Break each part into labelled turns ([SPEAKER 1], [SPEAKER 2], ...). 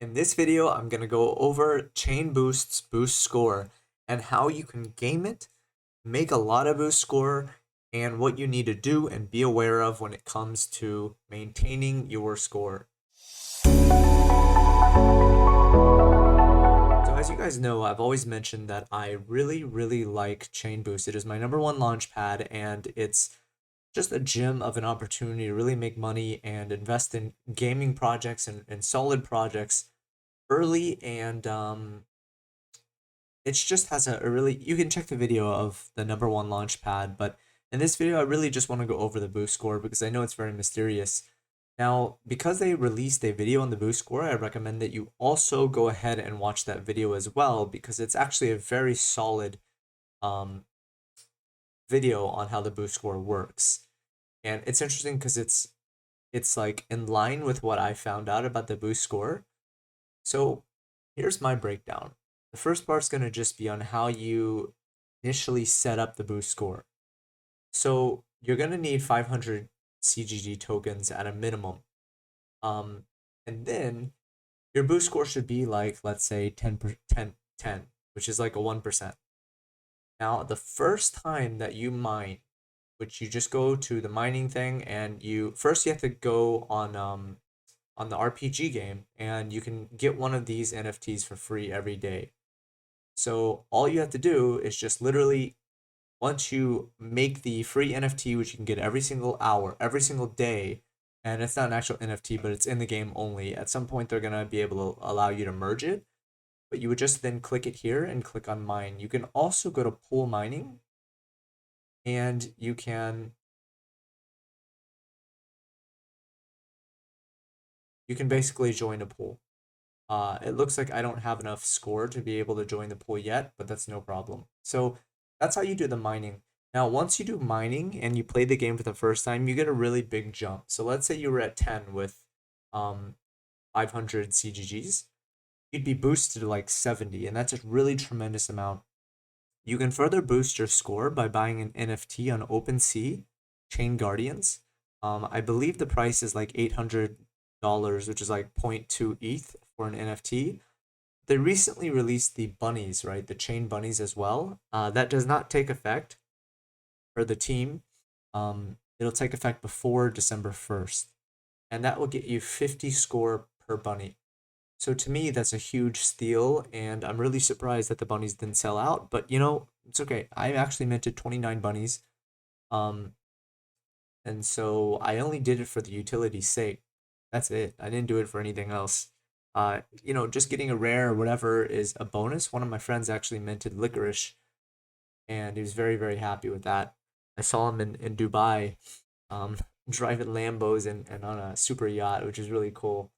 [SPEAKER 1] In this video, I'm going to go over Chain Boost's boost score and how you can game it, make a lot of boost score, and what you need to do and be aware of when it comes to maintaining your score. So as you guys know, I've always mentioned that I really like Chain Boost. It is my #1 launch pad, and it's just a gem of an opportunity to really make money and invest in gaming projects and solid projects early. And it just has a really, you can check the video of the #1 launch pad, but in this video I really just want to go over the boost score because I know it's very mysterious. Now, because they released a video on the boost score, I recommend that you also go ahead and watch that video as well, because it's actually a very solid um, video on how the boost score works. And it's interesting because it's like in line with what I found out about the boost score. So here's my breakdown. The first part's going to just be on how you initially set up the boost score. So you're going to need 500 CGG tokens at a minimum. And then your boost score should be like, let's say 10, which is like a 1%. Now, the first time that you mine, which you just go to the mining thing, and you have to go on the RPG game, and you can get one of these NFTs for free every day. So all you have to do is just literally, once you make the free NFT, which you can get every single hour, every single day, and it's not an actual NFT, but it's in the game only. At some point, they're gonna be able to allow you to merge it, but you would just then click it here and click on mine. You can also go to pool mining, and you can basically join a pool. It looks like I don't have enough score to be able to join the pool yet, but that's no problem. So that's how you do the mining. Now, once you do mining and you play the game for the first time, you get a really big jump. So let's say you were at 10 with 500 CGGs, you'd be boosted to like 70, and that's a really tremendous amount. You can further boost your score by buying an NFT on OpenSea, Chain Guardians. I believe the price is like $800, which is like zero point 0.2 ETH for an NFT. They recently released the bunnies, right? The chain bunnies as well. That does not take effect for the team. It'll take effect before December 1st, and that will get you 50 score per bunny. So to me, that's a huge steal, and I'm really surprised that the bunnies didn't sell out. But it's okay. I actually minted 29 bunnies, um, and so I only did it for the utility's sake. That's it. I didn't do it for anything else. Just getting a rare or whatever is a bonus. One of my friends actually minted licorice, and he was very happy with that. I saw him in Dubai, um, driving Lambos and on a super yacht, which is really cool.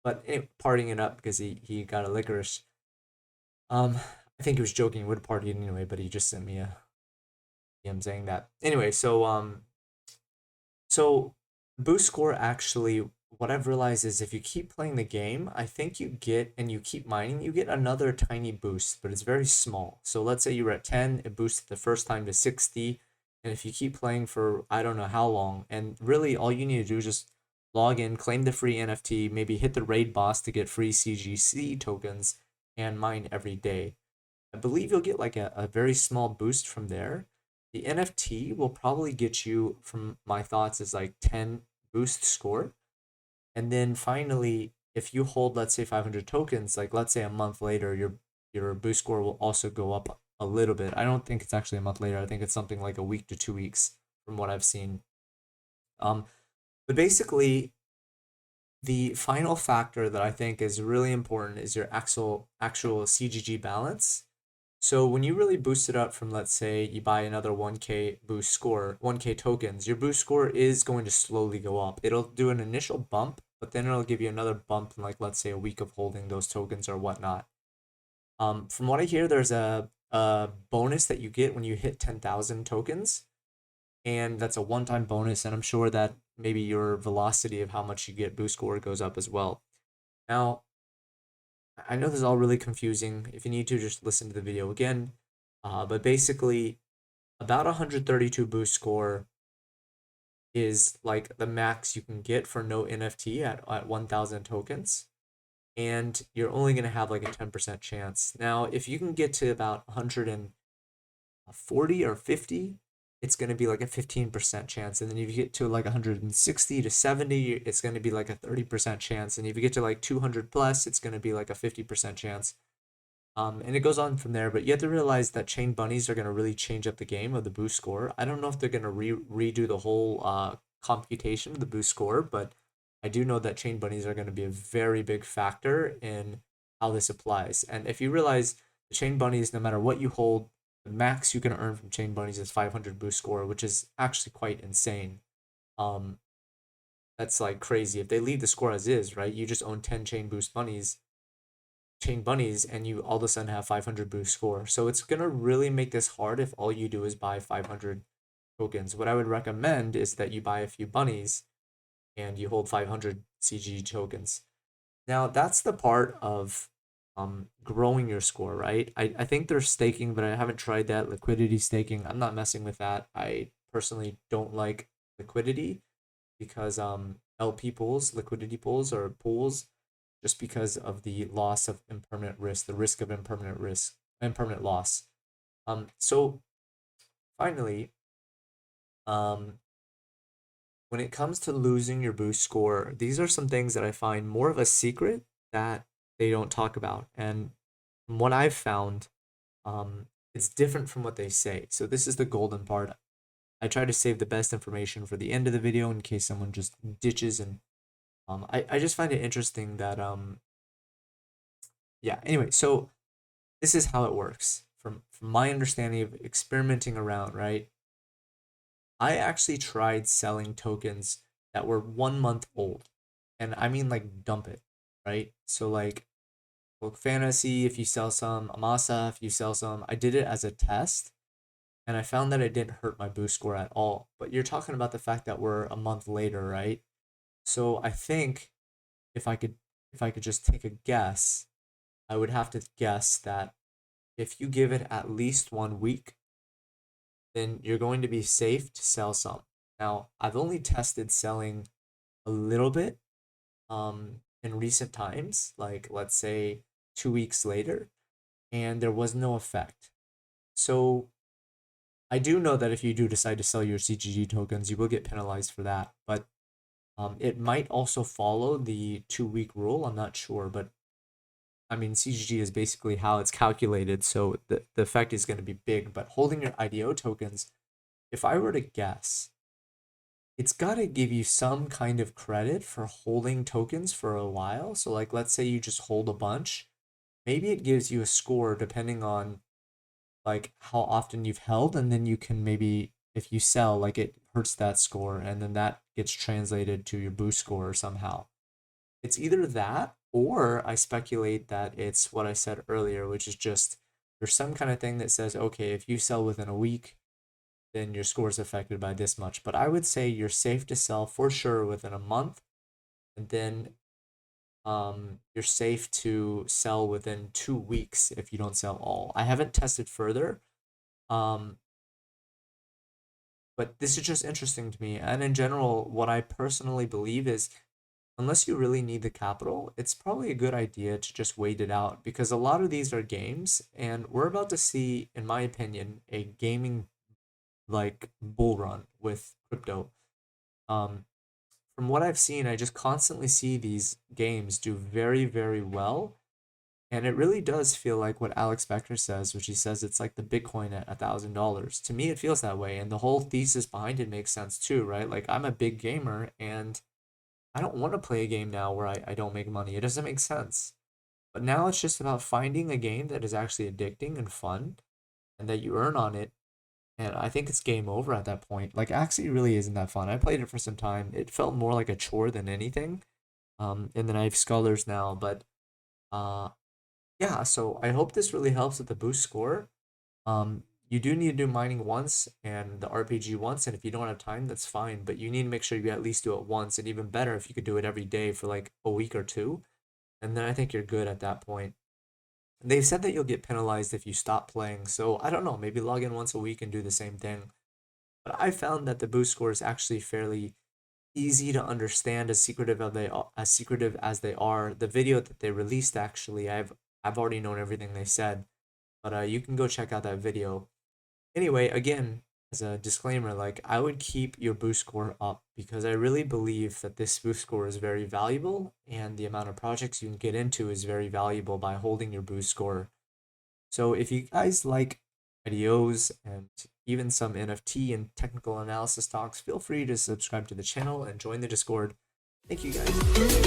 [SPEAKER 1] But partying it up because he got a licorice. I think he was joking. He would party it anyway, but he just sent me a DM saying that. Anyway, so boost score, actually, what I've realized is if you keep playing the game, I think you get, and you keep mining, you get another tiny boost, but it's very small. So let's say you were at 10, it boosted the first time to 60, and if you keep playing for I don't know how long, and really all you need to do is just log in, claim the free NFT, maybe hit the raid boss to get free CGC tokens, and mine every day. I believe you'll get like a very small boost from there. The NFT will probably get you, from my thoughts, is like 10 boost score. And then finally, if you hold, let's say 500 tokens, like let's say a month later, your boost score will also go up a little bit. I don't think it's actually a month later. I think it's something like a week to 2 weeks from what I've seen. Um, but basically, the final factor that I think is really important is your actual CGG balance. So when you really boost it up from, let's say you buy another 1K boost score, 1K tokens, your boost score is going to slowly go up. It'll do an initial bump, but then it'll give you another bump in, like, let's say a week of holding those tokens or whatnot. From what I hear, there's a bonus that you get when you hit 10,000 tokens, and that's a one-time bonus, and I'm sure that maybe your velocity of how much you get boost score goes up as well. Now, I know this is all really confusing. If you need to, just listen to the video again. But basically, about 132 boost score is like the max you can get for no NFT at 1,000 tokens. and you're only going to have like a 10% chance. Now, if you can get to about 140 or 50, it's going to be like a 15% chance. And then if you get to like 160 to 70, it's going to be like a 30% chance. And if you get to like 200 plus, it's going to be like a 50% chance. And it goes on from there, but you have to realize that chain bunnies are going to really change up the game of the boost score. I don't know if they're going to redo the whole computation of the boost score, but I do know that chain bunnies are going to be a very big factor in how this applies. And if you realize the chain bunnies, no matter what you hold, the max you can earn from chain bunnies is 500 boost score, which is actually quite insane. Um, that's like crazy. If they leave the score as is, right? You just own 10 chain bunnies and you all of a sudden have 500 boost score. So it's going to really make this hard if all you do is buy 500 tokens. What I would recommend is that you buy a few bunnies and you hold 500 CGG tokens. Now, that's the part of growing your score, right? I think there's staking, but I haven't tried that. Liquidity staking, I'm not messing with that. I personally don't like liquidity because LP pools, liquidity pools, or pools just because of the loss of impermanent risk, the risk of impermanent loss. So finally, um, when it comes to losing your boost score, these are some things that I find more of a secret that they don't talk about. And from what I've found, it's different from what they say. So this is the golden part. I try to save the best information for the end of the video in case someone just ditches and I just find it interesting that yeah, anyway, so this is how it works from my understanding of experimenting around, right? I actually tried selling tokens that were 1 month old, and I mean like dump it, right? So like Book Fantasy, if you sell some, Amasa, if you sell some, I did it as a test, and I found that it didn't hurt my boost score at all. But you're talking about the fact that we're a month later, right? So I think if I could if I could just take a guess, I would have to guess that if you give it at least 1 week, then you're going to be safe to sell some. Now, I've only tested selling a little bit in recent times, like let's say 2 weeks later, and there was no effect. So I do know that if you do decide to sell your CGG tokens, you will get penalized for that. But it might also follow the 2 week rule. I'm not sure, but I mean, CGG is basically how it's calculated, so the effect is going to be big. But holding your IDO tokens, if I were to guess, it's got to give you some kind of credit for holding tokens for a while. So, like, let's say you just hold a bunch, maybe it gives you a score depending on like how often you've held, and then you can maybe if you sell, like it hurts that score, and then that gets translated to your boost score somehow. It's either that or I speculate that it's what I said earlier, which is just there's some kind of thing that says, okay, if you sell within a week, then your score is affected by this much. But I would say you're safe to sell for sure within a month, and then you're safe to sell within 2 weeks if you don't sell all. I haven't tested further, um, but this is just interesting to me. And in general, what I personally believe is unless you really need the capital, it's probably a good idea to just wait it out because a lot of these are games, and we're about to see, in my opinion, a gaming like bull run with crypto. Um, from what I've seen, I just constantly see these games do very, very well. And it really does feel like what Alex Becker says, which he says it's like the Bitcoin at $1,000. To me, it feels that way. And the whole thesis behind it makes sense too, right? Like, I'm a big gamer and I don't want to play a game now where I don't make money. It doesn't make sense. But now it's just about finding a game that is actually addicting and fun and that you earn on it. And I think it's game over at that point. Like, actually, really isn't that fun. I played it for some time. It felt more like a chore than anything. And then I have scholars now, but uh, yeah. So I hope this really helps with the boost score. You do need to do mining once and the RPG once, and if you don't have time, that's fine. But you need to make sure you at least do it once, and even better if you could do it every day for like a week or two, and then I think you're good at that point. They've said that you'll get penalized if you stop playing, so I don't know, maybe log in once a week and do the same thing. But I found that the boost score is actually fairly easy to understand, as secretive as they are. The video that they released, actually, I've already known everything they said, but you can go check out that video. Anyway, again, as a disclaimer, like, I would keep your boost score up because I really believe that this boost score is very valuable, and the amount of projects you can get into is very valuable by holding your boost score. So if you guys like IDOs and even some NFT and technical analysis talks, feel free to subscribe to the channel and join the Discord. Thank you guys.